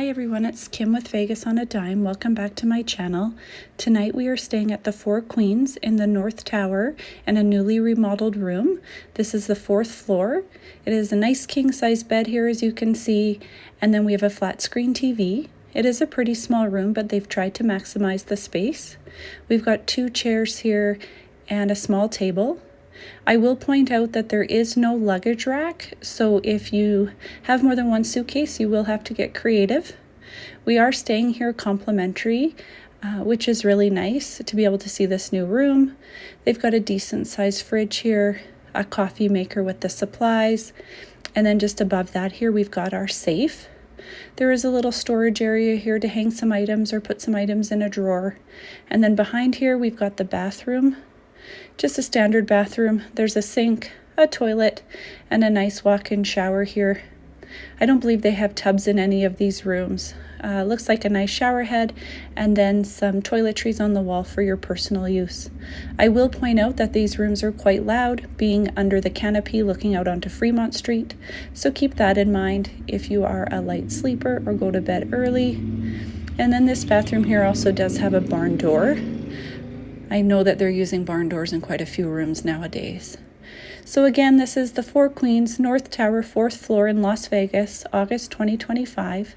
Hi everyone, it's Kim with Vegas on a Dime. Welcome back to my channel. Tonight we are staying at the Four Queens in the North Tower in a newly remodeled room. This is the 4th floor. It is a nice king-size bed here, as you can see, and then we have a flat screen TV. It is a pretty small room, but they've tried to maximize the space. We've got 2 chairs here and a small table. I will point out that there is no luggage rack, so if you have more than one suitcase, you will have to get creative. We are staying here complimentary, which is really nice to be able to see this new room. They've got a decent sized fridge here, a coffee maker with the supplies, and then just above that here we've got our safe. There is a little storage area here to hang some items or put some items in a drawer. And then behind here we've got the bathroom. Just a standard bathroom. There's a sink, a toilet, and a nice walk-in shower here. I don't believe they have tubs in any of these rooms. Looks like a nice shower head, and then some toiletries on the wall for your personal use. I will point out that these rooms are quite loud, being under the canopy looking out onto Fremont Street, so keep that in mind if you are a light sleeper or go to bed early. And then this bathroom here also does have a barn door. I know that they're using barn doors in quite a few rooms nowadays. So again, this is the Four Queens, North Tower, 4th floor in Las Vegas, August 2025.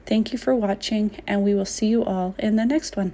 Thank you for watching, and we will see you all in the next one.